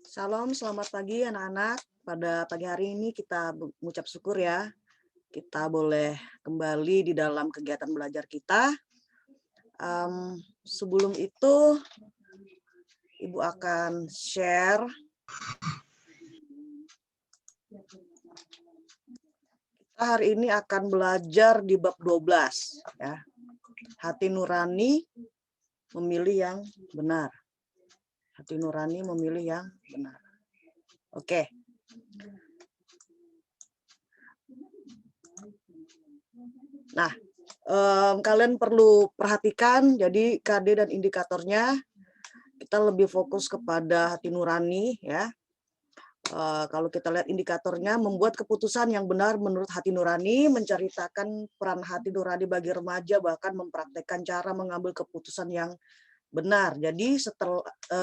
Salam, selamat pagi anak-anak. Pada pagi hari ini kita mengucap syukur ya. Kita boleh kembali di dalam kegiatan belajar kita. Sebelum itu, Ibu akan share. Kita hari ini akan belajar di bab 12. Ya. Hati nurani memilih yang benar. Hati nurani memilih yang benar. Oke. Nah, kalian perlu perhatikan, jadi KD dan indikatornya kita lebih fokus kepada hati nurani ya. Kalau kita lihat indikatornya, membuat keputusan yang benar menurut hati nurani, menceritakan peran hati nurani bagi remaja, bahkan mempraktekkan cara mengambil keputusan yang benar. Jadi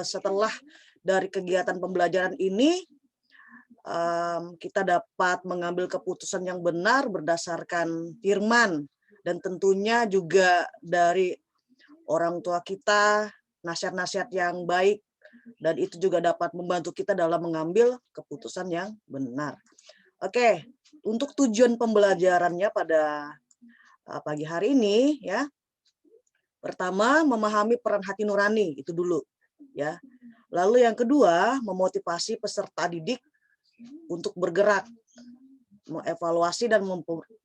setelah dari kegiatan pembelajaran ini, kita dapat mengambil keputusan yang benar berdasarkan firman, dan tentunya juga dari orang tua kita, nasihat-nasihat yang baik, dan itu juga dapat membantu kita dalam mengambil keputusan yang benar. Oke, untuk tujuan pembelajarannya pada pagi hari ini ya. Pertama, memahami peran hati nurani, itu dulu ya. Lalu yang kedua, memotivasi peserta didik untuk bergerak, mengevaluasi dan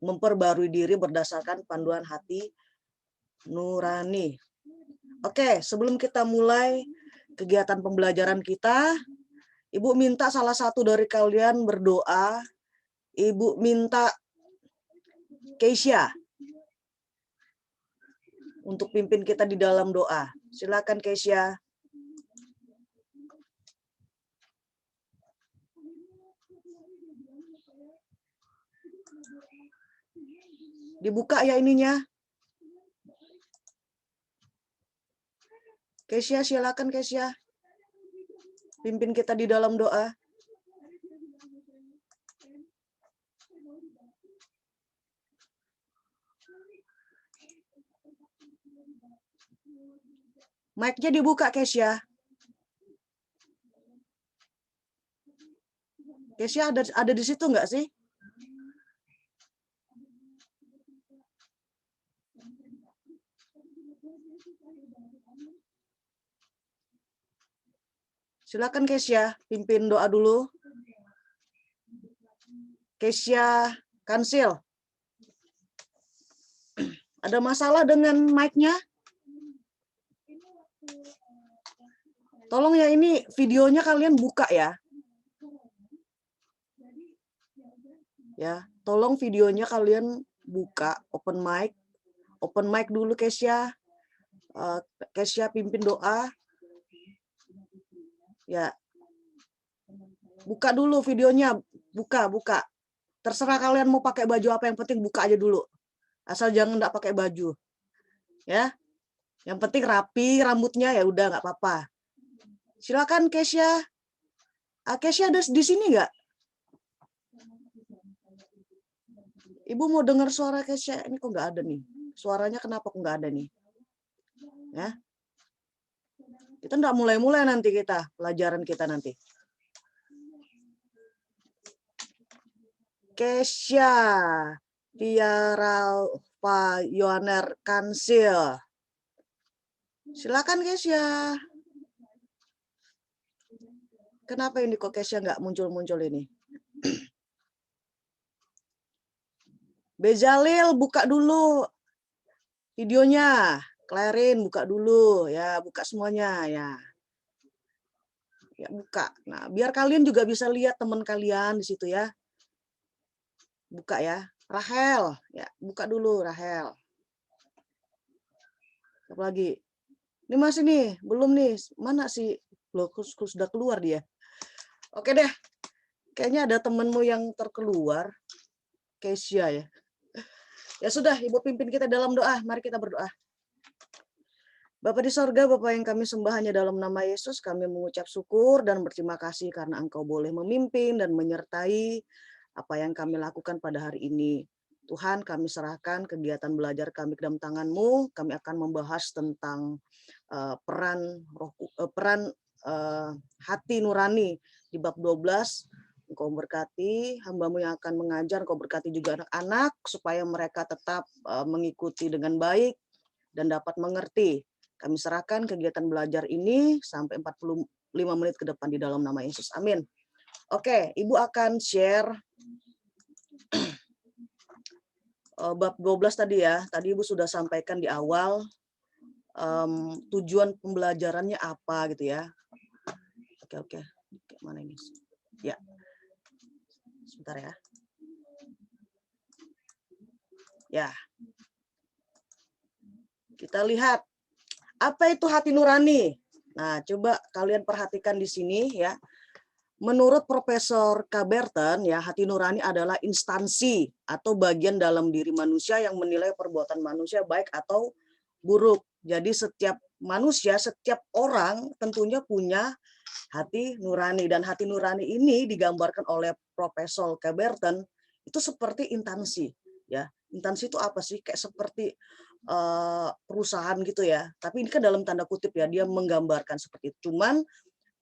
memperbarui diri berdasarkan panduan hati nurani. Oke, sebelum kita mulai kegiatan pembelajaran kita, Ibu minta salah satu dari kalian berdoa. Ibu minta Keisha untuk pimpin kita di dalam doa. Silakan Keisha. Dibuka ya ininya. Keisha, silakan Keisha. Pimpin kita di dalam doa. Mic-nya dibuka, Keisha. Keisha ada di situ nggak sih? Silakan Keisha, pimpin doa dulu. Keisha Kansil. Ada masalah dengan mic-nya? Tolong ya, ini videonya kalian buka ya. Ya, tolong videonya kalian buka, open mic. Open mic dulu Keisha. Keisha pimpin doa. Ya. Buka dulu videonya, buka. Terserah kalian mau pakai baju apa, yang penting buka aja dulu. Asal jangan enggak pakai baju. Ya. Yang penting rapi rambutnya, ya udah nggak apa-apa. Silakan Keisha. Keisha ada di sini nggak? Ibu mau dengar suara Keisha. Ini kok nggak ada nih. Suaranya kenapa kok nggak ada nih? Ya. Kita nggak mulai-mulai nanti kita, pelajaran kita nanti. Keisha Tiara Yohaner Kansil. Silakan Keisha. Kenapa ini kok Keisha nggak muncul-muncul ini? Bezalil, buka dulu videonya. Clarin, buka dulu ya, buka semuanya ya. Ya buka. Nah, biar kalian juga bisa lihat teman kalian di situ ya. Buka ya. Rahel, ya buka dulu Rahel. Apa lagi? Ini masih nih, belum nih. Mana sih? Loh, sudah keluar dia. Oke deh. Kayaknya ada temenmu yang terkeluar. Keisha ya. Ya sudah, Ibu pimpin kita dalam doa. Mari kita berdoa. Bapa di sorga, Bapa yang kami sembah hanya dalam nama Yesus, kami mengucap syukur dan berterima kasih karena Engkau boleh memimpin dan menyertai apa yang kami lakukan pada hari ini. Tuhan, kami serahkan kegiatan belajar kami ke dalam tangan-Mu. Kami akan membahas tentang peran hati nurani di bab 12. Engkau berkati hamba-Mu yang akan mengajar, Engkau berkati juga anak-anak supaya mereka tetap mengikuti dengan baik dan dapat mengerti. Kami serahkan kegiatan belajar ini sampai 45 menit ke depan di dalam nama Yesus. Amin. Oke, Ibu akan share bab 12 tadi ya. Tadi Ibu sudah sampaikan di awal tujuan pembelajarannya apa gitu ya. Oke. Mana ini? Ya. Sebentar ya. Ya. Kita lihat apa itu hati nurani. Nah, coba kalian perhatikan di sini ya. Menurut Profesor Kaberten ya, hati nurani adalah instansi atau bagian dalam diri manusia yang menilai perbuatan manusia baik atau buruk. Jadi setiap manusia, setiap orang tentunya punya hati nurani, dan hati nurani ini digambarkan oleh Profesor Kaberten itu seperti instansi ya. Instansi itu apa sih? Kayak seperti perusahaan gitu ya. Tapi ini kan dalam tanda kutip ya, dia menggambarkan seperti itu. Cuman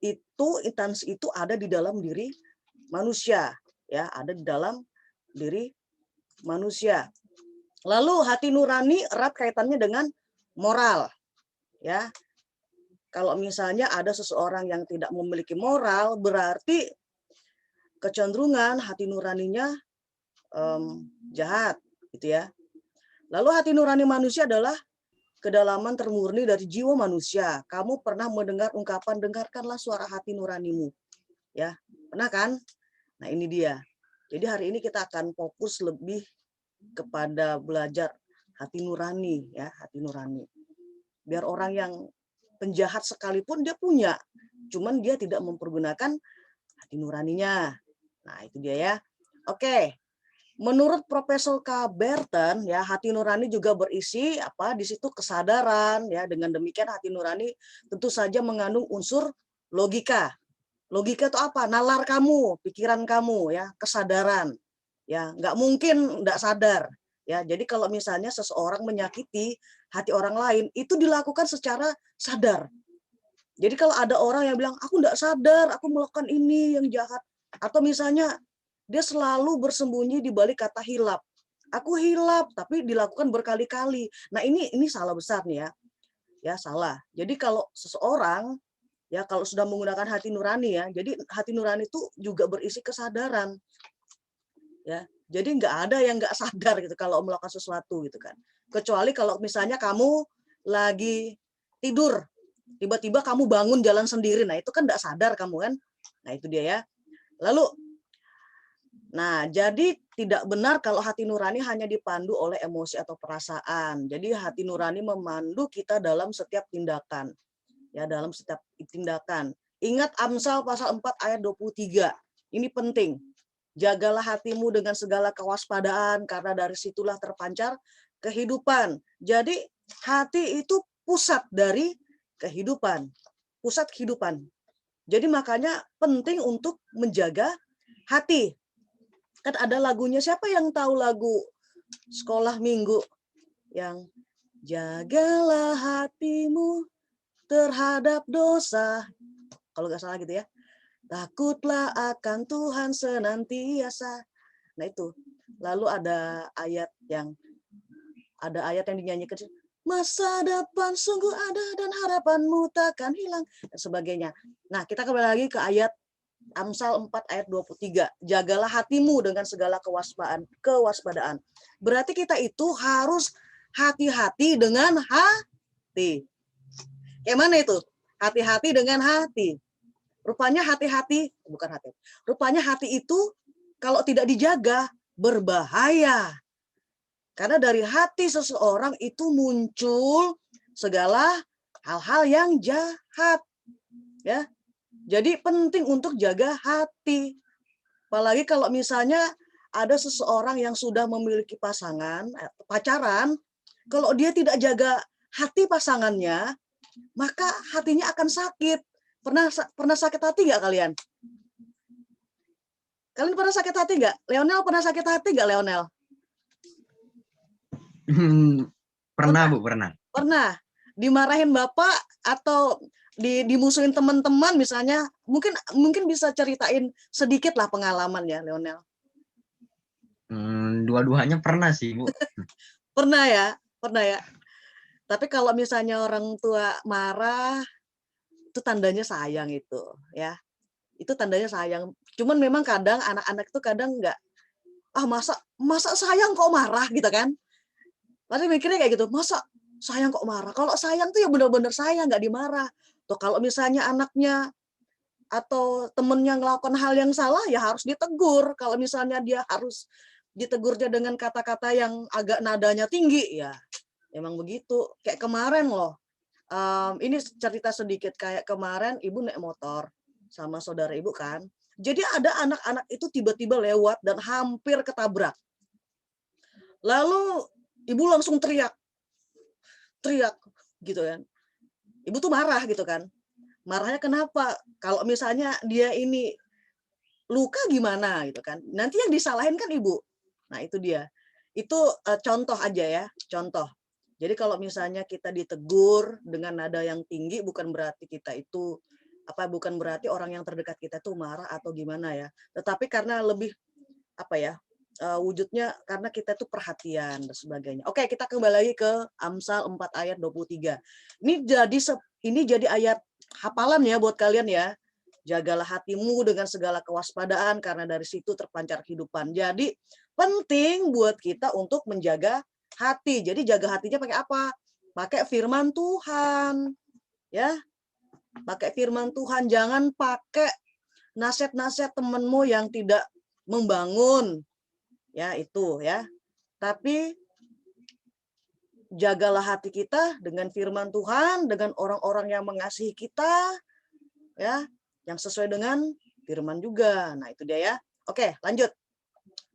itu instansi itu ada di dalam diri manusia ya, ada di dalam diri manusia. Lalu hati nurani erat kaitannya dengan moral ya. Kalau misalnya ada seseorang yang tidak memiliki moral, berarti kecenderungan hati nuraninya jahat gitu ya. Lalu hati nurani manusia adalah kedalaman termurni dari jiwa manusia. Kamu pernah mendengar ungkapan, dengarkanlah suara hati nuranimu. Ya, pernah kan? Nah, ini dia. Jadi hari ini kita akan fokus lebih kepada belajar hati nurani ya, hati nurani. Biar orang yang penjahat sekalipun dia punya, cuman dia tidak mempergunakan hati nuraninya. Nah, itu dia ya. Oke. Menurut Profesor Kaberten ya, hati nurani juga berisi apa? Di situ kesadaran ya. Dengan demikian hati nurani tentu saja mengandung unsur logika. Logika itu apa? Nalar kamu, pikiran kamu ya, kesadaran. Ya, nggak mungkin nggak sadar. Ya, jadi kalau misalnya seseorang menyakiti hati orang lain, itu dilakukan secara sadar. Jadi kalau ada orang yang bilang, aku nggak sadar, aku melakukan ini yang jahat. Atau misalnya dia selalu bersembunyi di balik kata hilap. Aku hilap, tapi dilakukan berkali-kali. Nah, ini salah besar nih ya. Ya, salah. Jadi kalau seseorang ya kalau sudah menggunakan hati nurani ya, jadi hati nurani itu juga berisi kesadaran. Ya. Jadi nggak ada yang nggak sadar gitu kalau melakukan sesuatu gitu kan. Kecuali kalau misalnya kamu lagi tidur, tiba-tiba kamu bangun jalan sendiri. Nah, itu kan nggak sadar kamu kan. Nah, itu dia ya. Lalu nah, jadi tidak benar kalau hati nurani hanya dipandu oleh emosi atau perasaan. Jadi hati nurani memandu kita dalam setiap tindakan. Ya, dalam setiap tindakan. Ingat Amsal pasal 4 ayat 23. Ini penting. Jagalah hatimu dengan segala kewaspadaan karena dari situlah terpancar kehidupan. Jadi hati itu pusat dari kehidupan. Pusat kehidupan. Jadi makanya penting untuk menjaga hati. Kan ada lagunya, siapa yang tahu lagu Sekolah Minggu yang jagalah hatimu terhadap dosa, kalau nggak salah gitu ya, takutlah akan Tuhan senantiasa. Nah itu, lalu ada ayat yang dinyanyikan, masa depan sungguh ada dan harapanmu takkan hilang dan sebagainya. Nah, kita kembali lagi ke ayat Amsal 4 ayat 23. Jagalah hatimu dengan segala kewaspadaan. Berarti kita itu harus hati-hati dengan hati. Kayak mana itu? Hati-hati dengan hati. Rupanya hati-hati, bukan hati. Rupanya hati itu kalau tidak dijaga berbahaya. Karena dari hati seseorang itu muncul segala hal-hal yang jahat. Ya. Jadi penting untuk jaga hati. Apalagi kalau misalnya ada seseorang yang sudah memiliki pasangan, pacaran, kalau dia tidak jaga hati pasangannya, maka hatinya akan sakit. Pernah sakit hati nggak kalian? Kalian pernah sakit hati nggak? Leonel pernah sakit hati nggak, Leonel? Pernah, Bu, pernah. Pernah. Dimarahin bapak atau dimusuhin teman-teman misalnya, mungkin bisa ceritain sedikit lah pengalaman ya, Leonel. Dua-duanya pernah sih, Bu. Pernah ya, pernah ya. Tapi kalau misalnya orang tua marah, itu tandanya sayang itu, ya. Itu tandanya sayang. Cuman memang kadang anak-anak itu kadang nggak, masa sayang kok marah gitu kan. Pasti mikirnya kayak gitu, masa sayang kok marah? Kalau sayang tuh ya benar-benar sayang, nggak dimarah. Tuh kalau misalnya anaknya atau temennya ngelakukan hal yang salah, ya harus ditegur. Kalau misalnya dia harus ditegurnya dengan kata-kata yang agak nadanya tinggi, ya emang begitu. Kayak kemarin loh, ini cerita sedikit, kayak kemarin ibu naik motor sama saudara ibu kan. Jadi ada anak-anak itu tiba-tiba lewat dan hampir ketabrak. Lalu ibu langsung teriak gitu kan. Ibu tuh marah gitu kan. Marahnya kenapa? Kalau misalnya dia ini luka gimana gitu kan. Nanti yang disalahin kan ibu. Nah itu dia. Itu contoh aja ya, contoh. Jadi kalau misalnya kita ditegur dengan nada yang tinggi, bukan berarti kita itu bukan berarti orang yang terdekat kita tuh marah atau gimana ya. Tetapi karena lebih wujudnya karena kita tuh perhatian dan sebagainya. Oke, kita kembali lagi ke Amsal 4 ayat 23. Ini jadi ayat hafalan ya buat kalian ya. Jagalah hatimu dengan segala kewaspadaan karena dari situ terpancar kehidupan. Jadi penting buat kita untuk menjaga hati. Jadi jaga hatinya pakai apa? Pakai firman Tuhan. Ya. Pakai firman Tuhan, jangan pakai nasihat-nasihat temanmu yang tidak membangun. Ya, itu ya. Tapi jagalah hati kita dengan firman Tuhan, dengan orang-orang yang mengasihi kita, ya, yang sesuai dengan firman juga. Nah, itu dia ya. Oke, lanjut.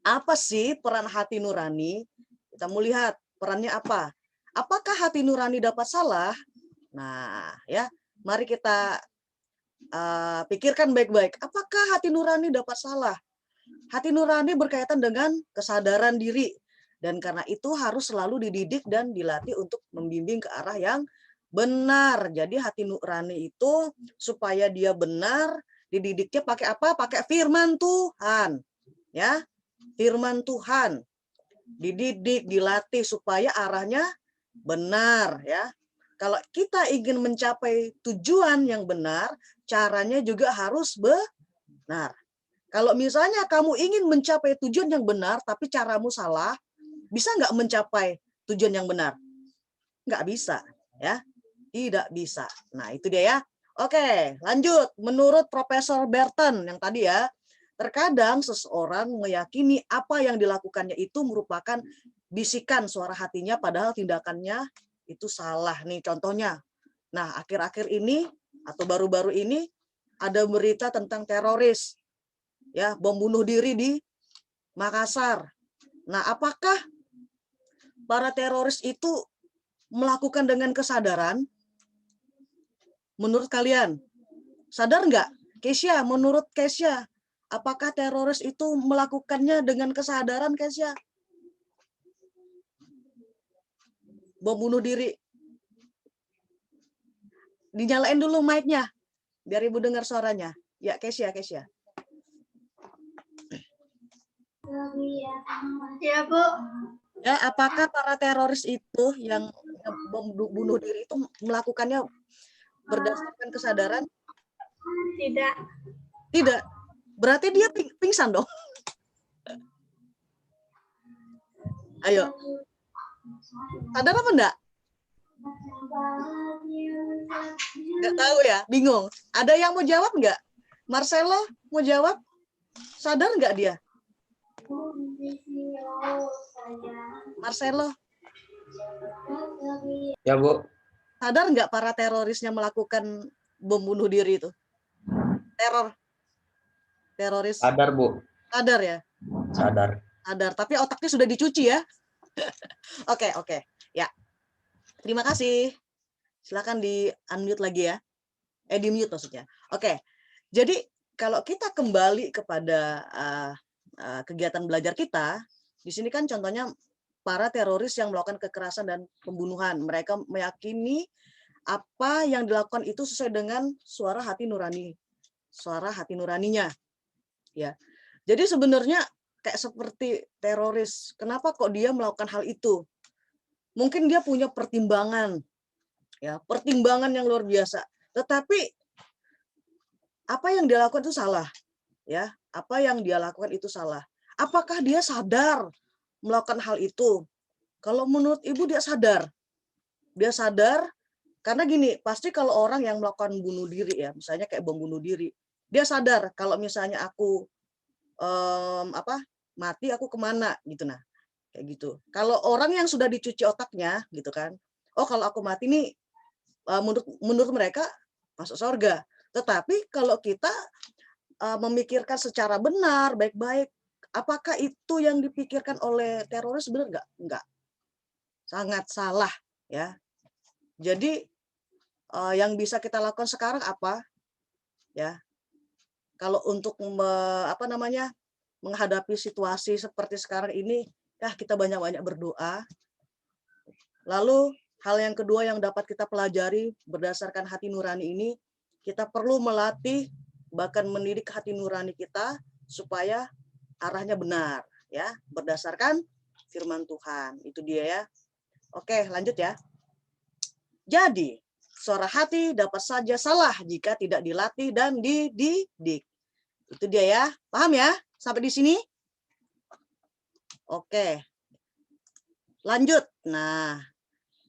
Apa sih peran hati nurani? Kita mau lihat perannya apa. Apakah hati nurani dapat salah? Nah, ya, mari kita pikirkan baik-baik. Apakah hati nurani dapat salah? Hati nurani berkaitan dengan kesadaran diri. Dan karena itu harus selalu dididik dan dilatih untuk membimbing ke arah yang benar. Jadi hati nurani itu supaya dia benar, dididiknya pakai apa? Pakai firman Tuhan. Ya, firman Tuhan. Dididik, dilatih supaya arahnya benar ya. Kalau kita ingin mencapai tujuan yang benar, caranya juga harus benar. Kalau misalnya kamu ingin mencapai tujuan yang benar, tapi caramu salah, bisa nggak mencapai tujuan yang benar? Nggak bisa, ya, tidak bisa. Nah itu dia ya. Oke, lanjut. Menurut Profesor Burton yang tadi ya, terkadang seseorang meyakini apa yang dilakukannya itu merupakan bisikan suara hatinya, padahal tindakannya itu salah nih. Contohnya, nah akhir-akhir ini atau baru-baru ini ada berita tentang teroris. Ya, bom bunuh diri di Makassar. Nah, apakah para teroris itu melakukan dengan kesadaran? Menurut kalian, sadar nggak? Kesya, menurut Kesya, apakah teroris itu melakukannya dengan kesadaran, Kesya? Bom bunuh diri. Dinyalain dulu mic-nya, biar ibu dengar suaranya. Ya, Kesya. Ya, Bu. Ya, apakah para teroris itu yang bom bunuh diri itu melakukannya berdasarkan kesadaran? Tidak. Tidak. Berarti dia pingsan dong. Ayo. Sadar apa enggak? Enggak tahu ya, bingung. Ada yang mau jawab enggak? Marcelo mau jawab? Sadar enggak dia? Marcelo. Ya, Bu. Sadar enggak para terorisnya melakukan bom bunuh diri itu? Teroris. Sadar, Bu. Sadar ya? Sadar. Sadar, tapi otaknya sudah dicuci ya. Oke. Ya. Terima kasih. Silakan di-unmute lagi ya. Di-mute maksudnya. Oke. Jadi kalau kita kembali kepada kegiatan belajar kita, di sini kan contohnya para teroris yang melakukan kekerasan dan pembunuhan. Mereka meyakini apa yang dilakukan itu sesuai dengan suara hati nuraninya, ya. Jadi sebenarnya kayak seperti teroris, kenapa kok dia melakukan hal itu? Mungkin dia punya pertimbangan, ya, pertimbangan yang luar biasa. Tetapi apa yang dia lakukan itu salah, ya. Apa yang dia lakukan itu salah. Apakah dia sadar melakukan hal itu? Kalau menurut Ibu dia sadar. Dia sadar karena gini, pasti kalau orang yang melakukan bunuh diri ya, misalnya kayak bom bunuh diri, dia sadar kalau misalnya aku mati aku kemana gitu, nah kayak gitu. Kalau orang yang sudah dicuci otaknya gitu kan, oh kalau aku mati nih menurut mereka masuk surga. Tetapi kalau kita memikirkan secara benar, baik-baik, apakah itu yang dipikirkan oleh teroris benar nggak? Nggak, sangat salah ya. Jadi yang bisa kita lakukan sekarang apa? Ya, kalau untuk menghadapi situasi seperti sekarang ini, ya kita banyak-banyak berdoa. Lalu hal yang kedua yang dapat kita pelajari berdasarkan hati nurani ini, kita perlu melatih bahkan mendidik hati nurani kita supaya arahnya benar, ya, berdasarkan firman Tuhan. Itu dia ya. Oke, lanjut ya. Jadi, suara hati dapat saja salah jika tidak dilatih dan dididik. Itu dia ya. Paham ya? Sampai di sini? Oke. Lanjut. Nah,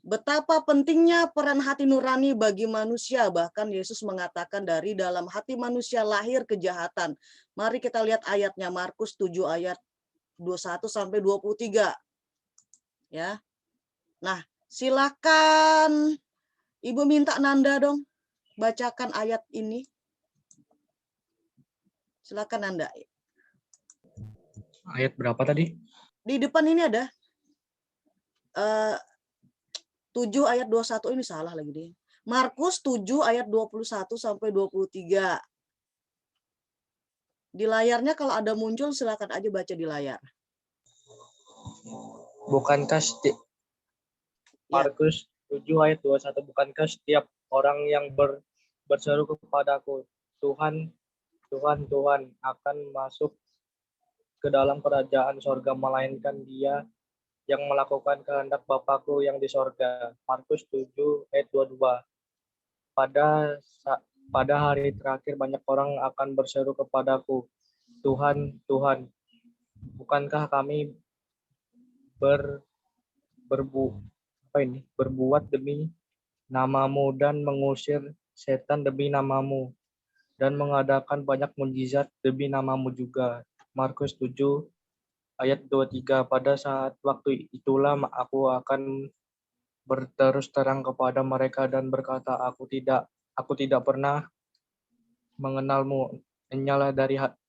betapa pentingnya peran hati nurani bagi manusia. Bahkan Yesus mengatakan dari dalam hati manusia lahir kejahatan. Mari kita lihat ayatnya, Markus 7 ayat 21 sampai 23. Ya. Nah, silakan Ibu minta Nanda dong bacakan ayat ini. Silakan Nanda. Ayat berapa tadi? Di depan ini ada 7 ayat 21, ini salah lagi deh. Markus 7 ayat 21 sampai 23. Di layarnya kalau ada muncul silakan aja baca di layar. Bukankah Markus 7 ayat 21, bukankah setiap orang yang berseru kepadaku, Tuhan, Tuhan, Tuhan, akan masuk ke dalam kerajaan sorga, melainkan dia yang melakukan kehendak Bapakku yang di sorga. Markus 7 ayat 22. Pada hari terakhir banyak orang akan berseru kepadaku, Tuhan, Tuhan, bukankah kami berbuat demi namamu dan mengusir setan demi namamu dan mengadakan banyak mukjizat demi namamu juga. Markus 7 ayat 23. Pada saat waktu itulah aku akan berterus terang kepada mereka dan berkata, aku tidak pernah mengenalmu, enyalah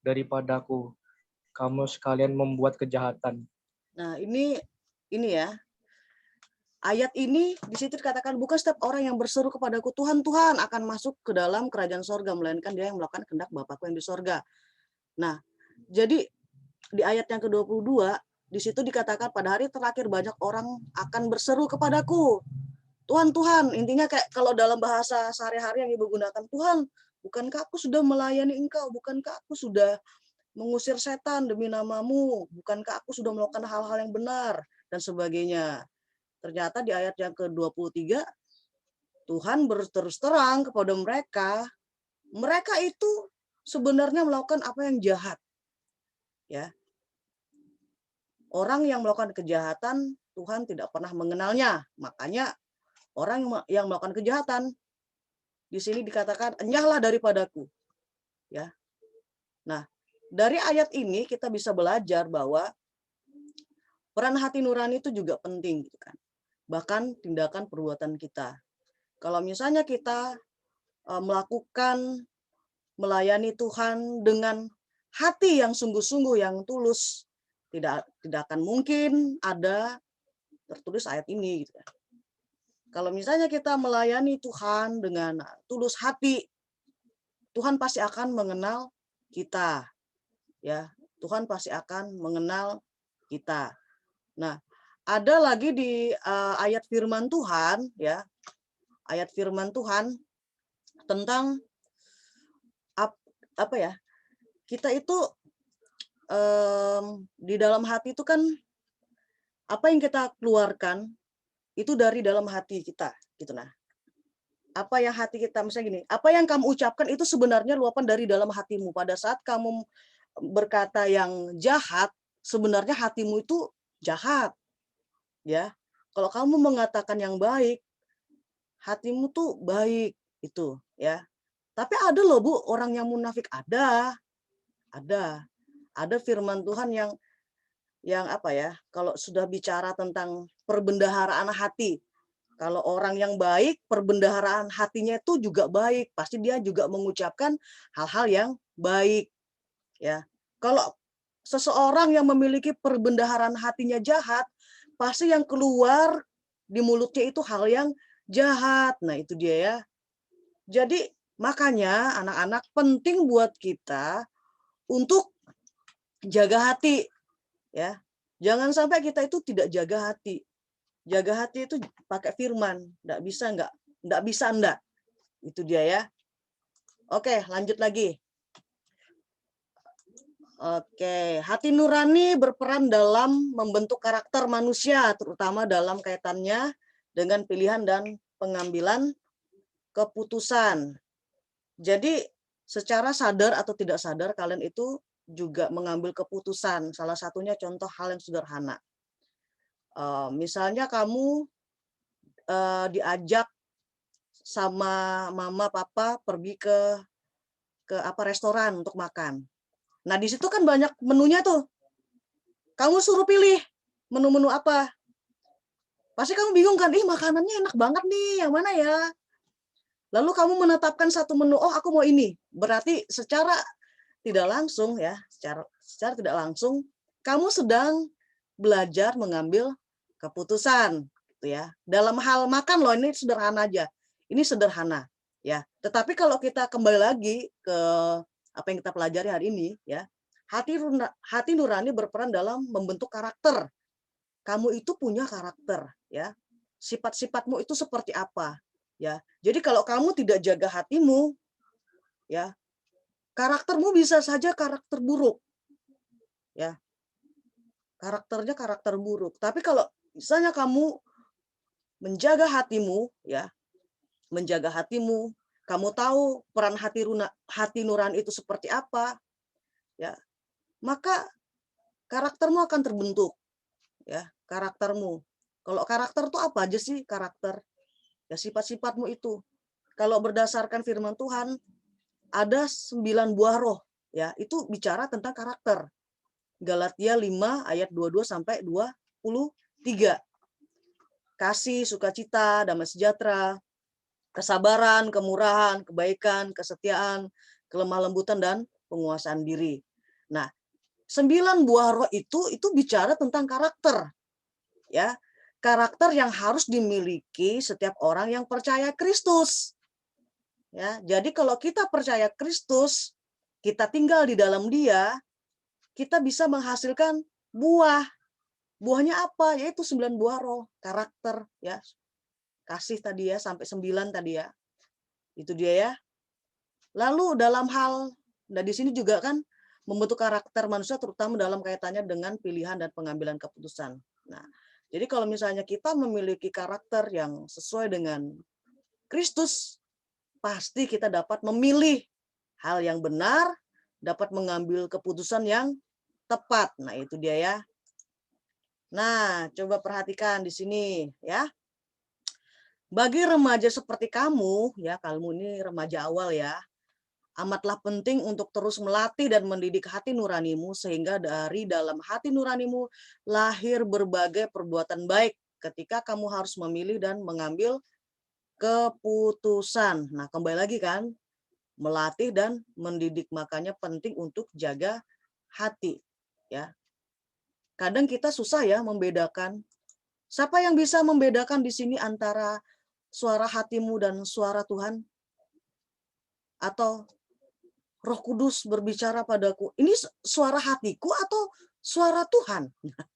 daripadaku, kamu sekalian membuat kejahatan. Nah, ini ya. Ayat ini di situ dikatakan bukan setiap orang yang berseru kepadaku Tuhan, Tuhan akan masuk ke dalam kerajaan sorga, melainkan dia yang melakukan kehendak Bapakku yang di sorga. Nah, jadi di ayat yang ke-22 di situ dikatakan pada hari terakhir banyak orang akan berseru kepadaku. Tuhan, Tuhan, intinya kayak kalau dalam bahasa sehari-hari yang Ibu gunakan, Tuhan, bukankah aku sudah melayani Engkau? Bukankah aku sudah mengusir setan demi namamu? Bukankah aku sudah melakukan hal-hal yang benar? Dan sebagainya. Ternyata di ayat yang ke-23, Tuhan berterus terang kepada mereka itu sebenarnya melakukan apa yang jahat. Ya. Orang yang melakukan kejahatan, Tuhan tidak pernah mengenalnya. Makanya orang yang melakukan kejahatan, di sini dikatakan, enyahlah daripadaku. Ya. Nah, dari ayat ini kita bisa belajar bahwa peran hati nurani itu juga penting. Gitu kan. Bahkan tindakan perbuatan kita. Kalau misalnya kita melayani Tuhan dengan hati yang sungguh-sungguh, yang tulus, tidak akan mungkin ada tertulis ayat ini. Gitu. Kalau misalnya kita melayani Tuhan dengan tulus hati, Tuhan pasti akan mengenal kita. Ya, Tuhan pasti akan mengenal kita. Nah, ada lagi di ayat firman Tuhan, ya, ayat firman Tuhan tentang apa ya? Kita itu di dalam hati itu kan apa yang kita keluarkan itu dari dalam hati kita gitu. Nah, apa yang hati kita misalnya gini, apa yang kamu ucapkan itu sebenarnya luapan dari dalam hatimu. Pada saat kamu berkata yang jahat, sebenarnya hatimu itu jahat. Ya. Kalau kamu mengatakan yang baik, hatimu tuh baik itu, ya. Tapi ada loh Bu, orang yang munafik ada. Ada firman Tuhan yang apa ya? Kalau sudah bicara tentang perbendaharaan hati, kalau orang yang baik, perbendaharaan hatinya itu juga baik. Pasti dia juga mengucapkan hal-hal yang baik. Ya, kalau seseorang yang memiliki perbendaharaan hatinya jahat, pasti yang keluar di mulutnya itu hal yang jahat. Nah, itu dia ya. Jadi makanya anak-anak penting buat kita untuk jaga hati. Ya, jangan sampai kita itu tidak jaga hati. Jaga hati itu pakai firman, enggak bisa enggak. Itu dia ya. Oke, lanjut lagi. Oke, hati nurani berperan dalam membentuk karakter manusia, terutama dalam kaitannya dengan pilihan dan pengambilan keputusan. Jadi, secara sadar atau tidak sadar kalian itu juga mengambil keputusan. Salah satunya contoh hal yang sederhana. Misalnya kamu diajak sama mama papa pergi ke restoran untuk makan. Nah, di situ kan banyak menunya tuh. Kamu suruh pilih menu-menu apa. Pasti kamu bingung kan, makanannya enak banget nih, yang mana ya? Lalu kamu menetapkan satu menu, oh aku mau ini. Berarti secara tidak langsung ya, secara tidak langsung kamu sedang belajar mengambil keputusan gitu ya. Dalam hal makan loh, ini sederhana aja. Ini sederhana ya. Tetapi kalau kita kembali lagi ke apa yang kita pelajari hari ini ya, hati nurani berperan dalam membentuk karakter. Kamu itu punya karakter ya. Sifat-sifatmu itu seperti apa ya. Jadi kalau kamu tidak jaga hatimu ya, karaktermu bisa saja karakter buruk ya. Karakternya karakter buruk. Tapi kalau misalnya kamu menjaga hatimu ya, menjaga hatimu, kamu tahu peran hati nurani itu seperti apa ya, maka karaktermu akan terbentuk ya, karaktermu. Kalau karakter itu apa aja sih karakter? Ya sifat-sifatmu itu. Kalau berdasarkan firman Tuhan ada 9 buah roh ya, itu bicara tentang karakter. Galatia 5 ayat 22 sampai 23. Kasih, sukacita, damai sejahtera, kesabaran, kemurahan, kebaikan, kesetiaan, kelemah lembutan dan penguasaan diri. Nah, 9 buah roh itu bicara tentang karakter. Ya. Karakter yang harus dimiliki setiap orang yang percaya Kristus. Ya, jadi kalau kita percaya Kristus, kita tinggal di dalam Dia, kita bisa menghasilkan buah. Buahnya apa? Yaitu 9 buah roh, karakter ya. Kasih tadi ya, sampai 9 tadi ya. Itu dia ya. Lalu dalam hal, nah di sini juga kan membentuk karakter manusia terutama dalam kaitannya dengan pilihan dan pengambilan keputusan. Nah, jadi kalau misalnya kita memiliki karakter yang sesuai dengan Kristus, pasti kita dapat memilih hal yang benar, dapat mengambil keputusan yang tepat. Nah, itu dia ya. Nah, coba perhatikan di sini ya. Bagi remaja seperti kamu, ya, kamu ini remaja awal ya, amatlah penting untuk terus melatih dan mendidik hati nuranimu sehingga dari dalam hati nuranimu lahir berbagai perbuatan baik ketika kamu harus memilih dan mengambil keputusan. Nah, kembali lagi kan, melatih dan mendidik, makanya penting untuk jaga hati ya. Kadang kita susah ya membedakan. Siapa yang bisa membedakan di sini antara suara hatimu dan suara Tuhan? Atau Roh Kudus berbicara padaku, ini suara hatiku atau suara Tuhan?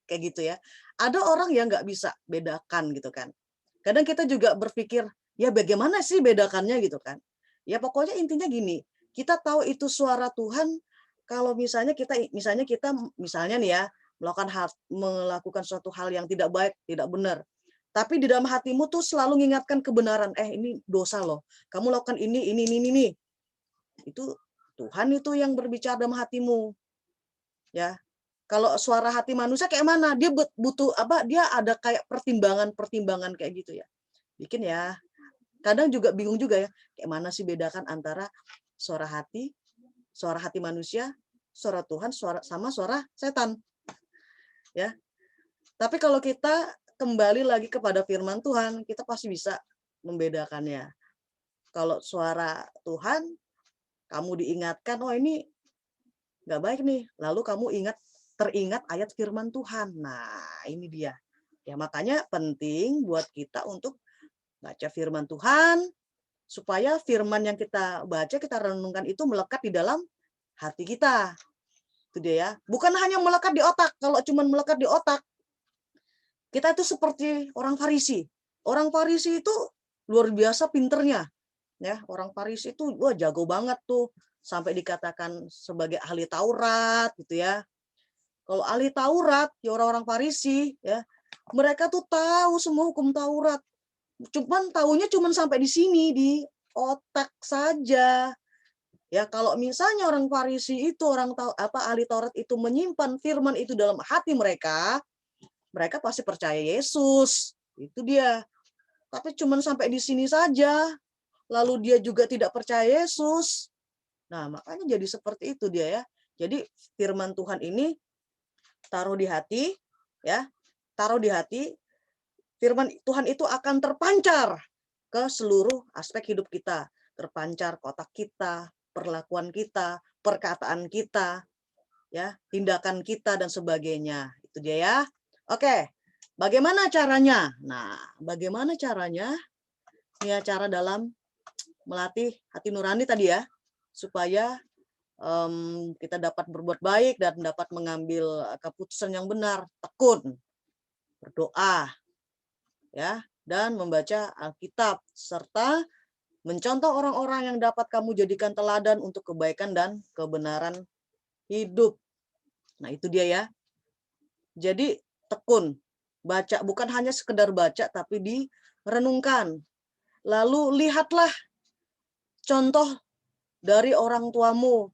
Kayak gitu ya. Ada orang yang nggak bisa bedakan gitu kan. Kadang kita juga berpikir, Ya bagaimana sih bedakannya gitu kan? Ya pokoknya intinya gini, kita tahu itu suara Tuhan kalau misalnya misalnya nih ya melakukan suatu hal yang tidak baik, tidak benar. Tapi di dalam hatimu tuh selalu mengingatkan kebenaran, ini dosa loh. Kamu lakukan ini. Itu Tuhan itu yang berbicara dalam hatimu. Ya. Kalau suara hati manusia kayak mana? Dia butuh apa? Dia ada kayak pertimbangan kayak gitu ya. Bikin ya. Kadang juga bingung juga ya. Kayak mana sih bedakan antara suara hati manusia, suara Tuhan, sama suara setan. Ya. Tapi kalau kita kembali lagi kepada firman Tuhan, kita pasti bisa membedakannya. Kalau suara Tuhan, kamu diingatkan, oh ini nggak baik nih. Lalu kamu teringat ayat firman Tuhan. Nah, ini dia. Ya, makanya penting buat kita untuk baca firman Tuhan, supaya firman yang kita baca, kita renungkan itu melekat di dalam hati kita. Itu dia ya. Bukan hanya melekat di otak. Kalau cuma melekat di otak, kita itu seperti orang Farisi. Orang Farisi itu luar biasa pinternya. Ya, orang Farisi itu wah jago banget tuh. Sampai dikatakan sebagai ahli Taurat gitu ya. Kalau ahli Taurat, ya orang-orang Farisi, ya mereka tuh tahu semua hukum Taurat. Cuman tahunya cuman sampai di sini, di otak saja. Ya kalau misalnya orang Farisi itu ahli Taurat itu menyimpan firman itu dalam hati mereka pasti percaya Yesus. Itu dia. Tapi cuman sampai di sini saja. Lalu dia juga tidak percaya Yesus. Nah, makanya jadi seperti itu dia ya. Jadi firman Tuhan ini taruh di hati, ya, taruh di hati, firman Tuhan itu akan terpancar ke seluruh aspek hidup kita, terpancar ke otak kita, perlakuan kita, perkataan kita, ya, tindakan kita dan sebagainya. Itu dia ya. Oke, bagaimana caranya? Nah, bagaimana caranya? Ya, cara dalam melatih hati nurani tadi ya, supaya kita dapat berbuat baik dan dapat mengambil keputusan yang benar, tekun, berdoa, ya, dan membaca Alkitab serta mencontoh orang-orang yang dapat kamu jadikan teladan untuk kebaikan dan kebenaran hidup. Nah, itu dia ya. Jadi tekun, baca bukan hanya sekedar baca tapi direnungkan. Lalu lihatlah contoh dari orang tuamu.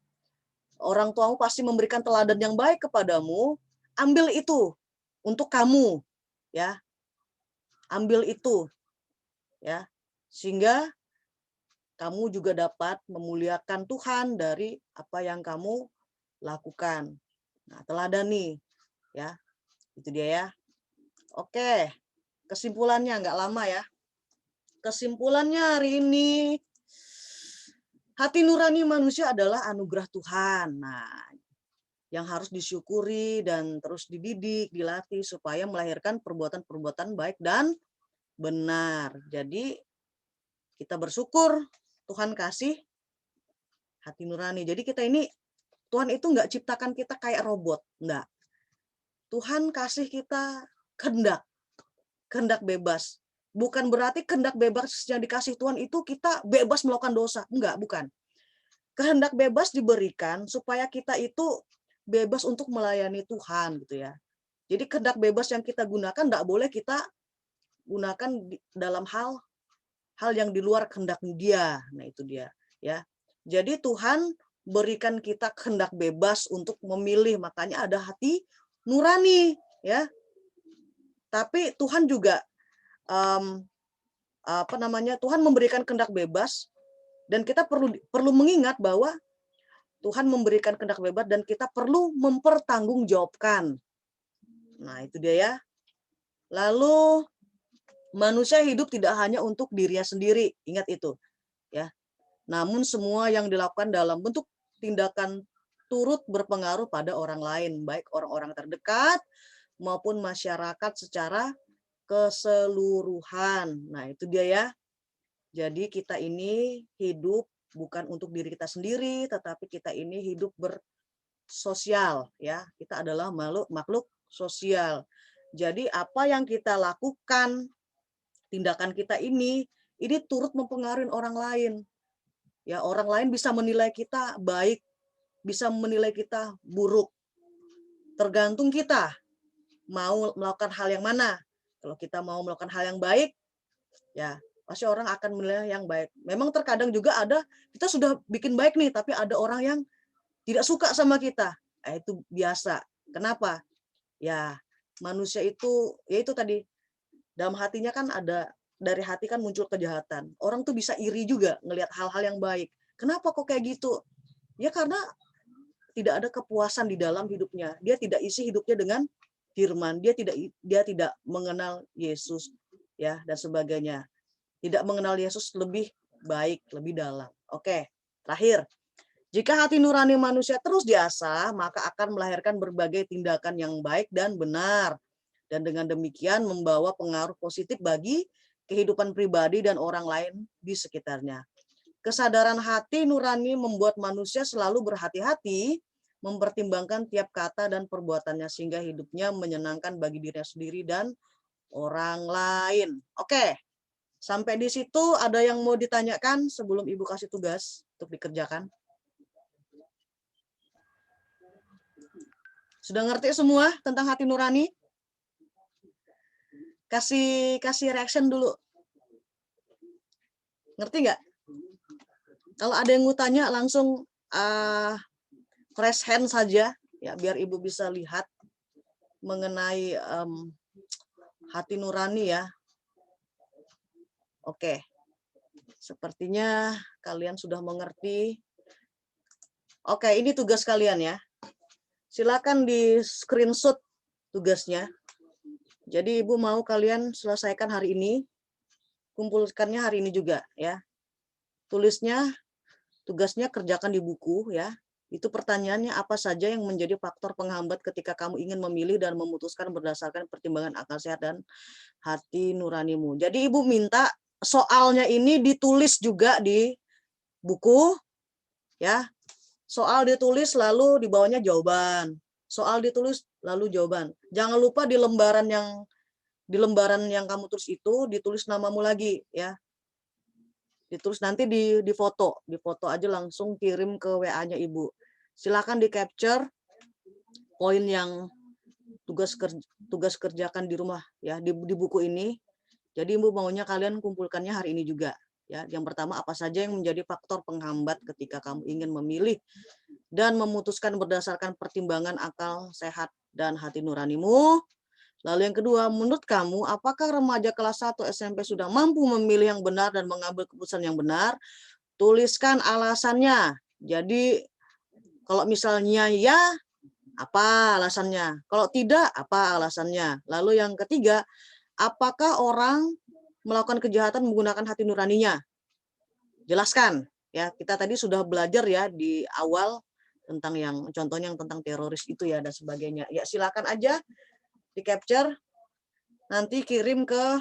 Orang tuamu pasti memberikan teladan yang baik kepadamu, ambil itu untuk kamu, ya. Ambil itu, ya. Sehingga kamu juga dapat memuliakan Tuhan dari apa yang kamu lakukan. Nah, teladani, ya. Itu dia ya. Oke, kesimpulannya nggak lama ya. Kesimpulannya hari ini, hati nurani manusia adalah anugerah Tuhan. Nah, yang harus disyukuri dan terus dididik, dilatih supaya melahirkan perbuatan-perbuatan baik dan benar. Jadi kita bersyukur Tuhan kasih hati nurani. Jadi kita ini, Tuhan itu nggak ciptakan kita kayak robot, enggak. Tuhan kasih kita kehendak bebas. Bukan berarti kehendak bebas yang dikasih Tuhan itu kita bebas melakukan dosa. Enggak, bukan. Kehendak bebas diberikan supaya kita itu bebas untuk melayani Tuhan gitu ya. Jadi kehendak bebas yang kita gunakan enggak boleh kita gunakan dalam hal yang di luar kehendak Dia. Nah, itu dia ya. Jadi Tuhan berikan kita kehendak bebas untuk memilih, makanya ada hati nurani ya. Tapi Tuhan juga Tuhan memberikan kehendak bebas dan kita perlu mengingat bahwa Tuhan memberikan kehendak bebas dan kita perlu mempertanggungjawabkan. Nah, itu dia ya. Lalu manusia hidup tidak hanya untuk dirinya sendiri, ingat itu ya. Namun semua yang dilakukan dalam bentuk tindakan turut berpengaruh pada orang lain, baik orang-orang terdekat maupun masyarakat secara keseluruhan. Nah, itu dia ya. Jadi kita ini hidup bukan untuk diri kita sendiri, tetapi kita ini hidup bersosial ya. Kita adalah makhluk sosial. Jadi apa yang kita lakukan, tindakan kita ini ini turut mempengaruhi orang lain. Ya, orang lain bisa menilai kita baik, bisa menilai kita buruk. Tergantung kita mau melakukan hal yang mana. Kalau kita mau melakukan hal yang baik, ya pasti orang akan menilai yang baik. Memang terkadang juga ada, kita sudah bikin baik nih, tapi ada orang yang tidak suka sama kita. Itu biasa. Kenapa? Ya, manusia itu, ya itu tadi, dalam hatinya kan ada, dari hati kan muncul kejahatan. Orang tuh bisa iri juga ngelihat hal-hal yang baik. Kenapa kok kayak gitu? Ya karena tidak ada kepuasan di dalam hidupnya. Dia tidak isi hidupnya dengan firman. Dia tidak mengenal Yesus, ya, dan sebagainya. Tidak mengenal Yesus lebih baik, lebih dalam. Oke, terakhir. Jika hati nurani manusia terus diasah, maka akan melahirkan berbagai tindakan yang baik dan benar. Dan dengan demikian membawa pengaruh positif bagi kehidupan pribadi dan orang lain di sekitarnya. Kesadaran hati nurani membuat manusia selalu berhati-hati, mempertimbangkan tiap kata dan perbuatannya, sehingga hidupnya menyenangkan bagi dirinya sendiri dan orang lain. Oke, sampai di situ ada yang mau ditanyakan sebelum Ibu kasih tugas untuk dikerjakan? Sudah ngerti semua tentang hati nurani? Kasih reaction dulu. Ngerti nggak? Kalau ada yang mau tanya langsung raise hand saja, ya, biar Ibu bisa lihat mengenai hati nurani ya. Oke, sepertinya kalian sudah mengerti. Oke, ini tugas kalian ya. Silakan di screenshot tugasnya. Jadi Ibu mau kalian selesaikan hari ini, kumpulkannya hari ini juga ya. Tulisnya, tugasnya kerjakan di buku ya. Itu pertanyaannya, apa saja yang menjadi faktor penghambat ketika kamu ingin memilih dan memutuskan berdasarkan pertimbangan akal sehat dan hati nuranimu. Jadi Ibu minta soalnya ini ditulis juga di buku ya. Soal ditulis lalu di bawahnya jawaban. Soal ditulis lalu jawaban. Jangan lupa di lembaran yang kamu tulis itu ditulis namamu lagi ya. Ditulis nanti di foto aja langsung kirim ke WA-nya Ibu. Silakan di capture poin yang tugas kerjakan di rumah ya, di buku ini. Jadi Ibu maunya kalian kumpulkannya hari ini juga. Ya, yang pertama, apa saja yang menjadi faktor penghambat ketika kamu ingin memilih dan memutuskan berdasarkan pertimbangan akal sehat dan hati nuranimu. Lalu yang kedua, menurut kamu, apakah remaja kelas 1 SMP sudah mampu memilih yang benar dan mengambil keputusan yang benar? Tuliskan alasannya. Jadi, kalau misalnya ya, apa alasannya? Kalau tidak, apa alasannya? Lalu yang ketiga, apakah orang melakukan kejahatan menggunakan hati nuraninya? Jelaskan. Ya, kita tadi sudah belajar ya di awal tentang yang contohnya yang tentang teroris itu ya dan sebagainya. Ya, silakan aja di capture, nanti kirim ke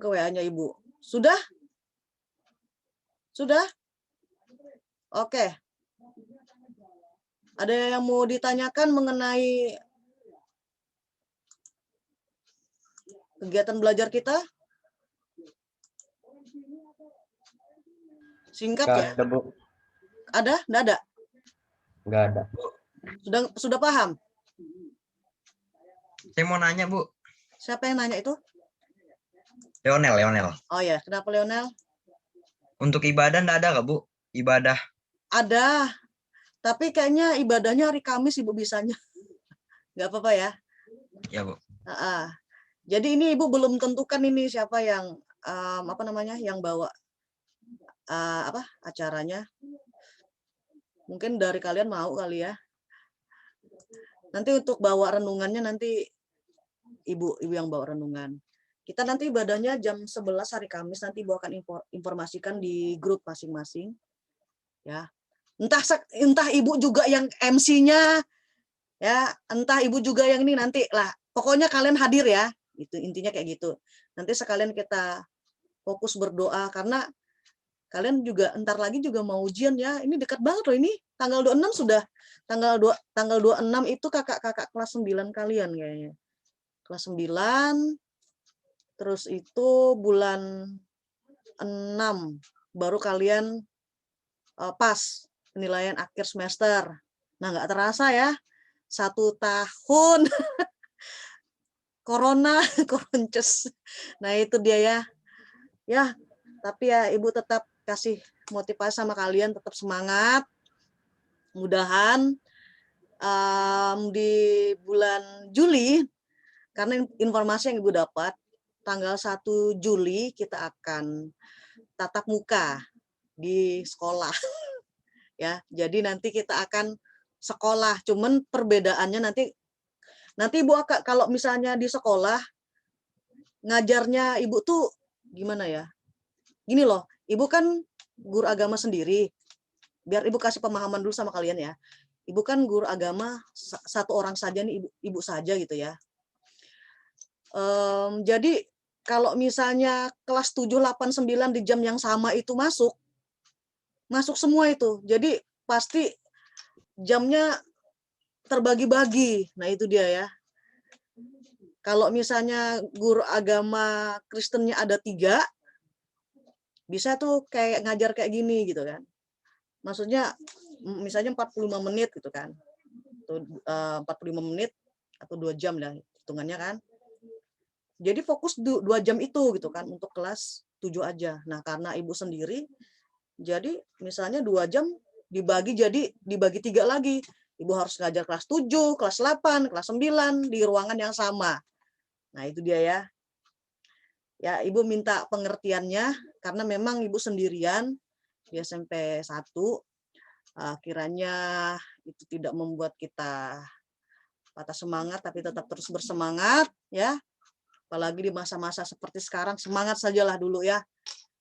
WA-nya Ibu. Sudah? Sudah? Oke. Ada yang mau ditanyakan mengenai kegiatan belajar kita? Singkat Nggak ya? ada, Bu. Ada? Nggak ada? Nggak ada. Sudah paham? Saya mau nanya, Bu. Siapa yang nanya itu? Leonel. Oh ya, kenapa Leonel? Untuk ibadah nggak ada nggak, Bu? Ibadah. Ada, tapi kayaknya ibadahnya hari Kamis Ibu bisanya. Nggak apa-apa ya? Ya, Bu. Jadi ini Ibu belum tentukan ini siapa yang yang bawa acaranya. Mungkin dari kalian mau kali ya. Nanti untuk bawa renungannya nanti Ibu yang bawa renungan. Kita nanti ibadahnya jam 11 hari Kamis, nanti Ibu akan informasikan di grup masing-masing. Ya. Entah Ibu juga yang MC-nya ya, entah Ibu juga yang ini nanti lah. Pokoknya kalian hadir ya. Itu intinya kayak gitu. Nanti sekalian kita fokus berdoa karena kalian juga entar lagi juga mau ujian ya. Ini dekat banget loh ini. Tanggal 26 sudah. Tanggal 26 itu kakak-kakak kelas 9 kalian kayaknya. Kelas 9 Terus itu bulan 6 baru kalian pas penilaian akhir semester. Nah, nggak terasa ya, 1 tahun corona, koronces. Nah, itu dia ya. Ya, tapi ya Ibu tetap kasih motivasi sama kalian, tetap semangat. Mudahan di bulan Juli, karena informasi yang Ibu dapat, tanggal 1 Juli kita akan tatap muka di sekolah. Ya, jadi nanti kita akan sekolah, cuman perbedaannya nanti Ibu akan, kalau misalnya di sekolah ngajarnya Ibu tuh gimana ya? Gini loh, Ibu kan guru agama sendiri. Biar Ibu kasih pemahaman dulu sama kalian ya. Ibu kan guru agama satu orang saja nih, ibu saja gitu ya. Jadi kalau misalnya kelas 7, 8, 9 di jam yang sama itu masuk semua itu. Jadi pasti jamnya terbagi-bagi. Nah, itu dia ya. Kalau misalnya guru agama Kristennya ada 3, bisa tuh kayak ngajar kayak gini gitu kan. Maksudnya misalnya 45 menit gitu kan. 45 menit atau 2 jam lah hitungannya kan. Jadi fokus 2 jam itu gitu kan untuk kelas 7 aja. Nah, karena Ibu sendiri, jadi misalnya 2 jam dibagi 3 lagi. Ibu harus ngajar kelas 7, kelas 8, kelas 9 di ruangan yang sama. Nah, itu dia ya. Ya, Ibu minta pengertiannya karena memang Ibu sendirian di SMP 1. Kiranya itu tidak membuat kita patah semangat, tapi tetap terus bersemangat ya. Apalagi di masa-masa seperti sekarang, semangat sajalah dulu ya.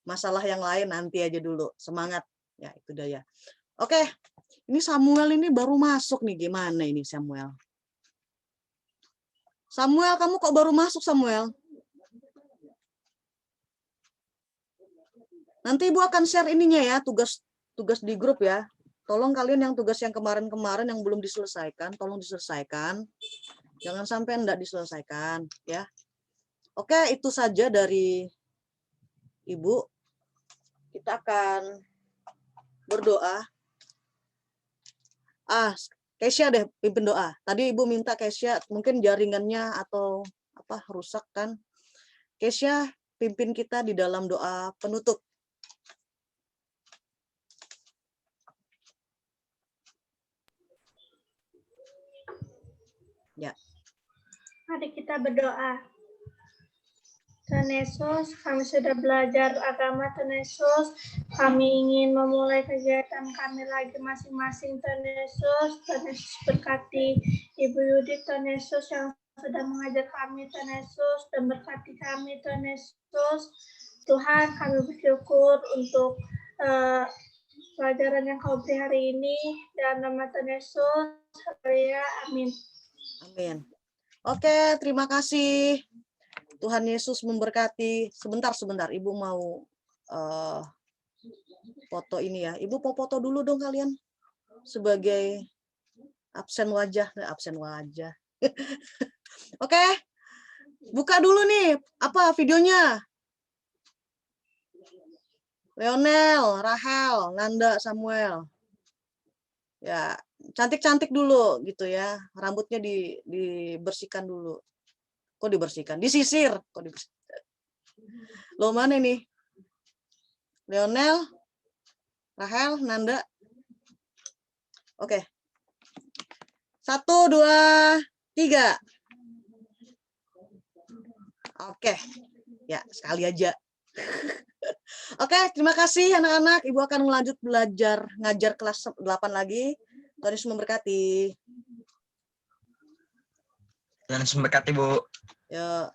Masalah yang lain nanti aja dulu. Semangat. Ya, itu dia ya. Oke, ini Samuel ini baru masuk nih. Gimana ini Samuel? Samuel, kamu kok baru masuk Samuel? Nanti Ibu akan share ininya ya, tugas di grup ya. Tolong kalian yang tugas yang kemarin-kemarin yang belum diselesaikan, tolong diselesaikan. Jangan sampai enggak diselesaikan ya. Oke, itu saja dari Ibu. Kita akan berdoa. Kesia deh pimpin doa. Tadi Ibu minta Kesia, mungkin jaringannya atau apa rusak kan. Kesia pimpin kita di dalam doa penutup. Ya. Mari kita berdoa. Tuhan Yesus, kami sudah belajar agama Tuhan Yesus. Kami ingin memulai kegiatan kami lagi masing-masing Tuhan Yesus. Tuhan Yesus berkati Ibu Yudit Tuhan Yesus yang sudah mengajar kami Tuhan Yesus dan berkati kami Tuhan Yesus. Tuhan, kami bersyukur untuk pelajaran yang Kau beri hari ini. Dalam nama Tuhan Yesus, haleluya, amin. Amin. Oke, terima kasih. Tuhan Yesus memberkati. Sebentar, Ibu mau foto ini ya. Ibu mau foto dulu dong kalian sebagai absen wajah. Oke, buka dulu nih apa videonya. Leonel, Rahel, Nanda, Samuel. Ya, cantik-cantik dulu gitu ya. Rambutnya dibersihkan dulu. Kok dibersihkan? Disisir. Kok dibersihkan? Lo mana nih? Leonel, Rahel, Nanda. Oke. 1, 2, 3. Oke. Ya, sekali aja. Oke, terima kasih anak-anak. Ibu akan melanjut belajar ngajar kelas 8 lagi. Tuhan Yesus memberkati. Dan memberkati Bu. Ya.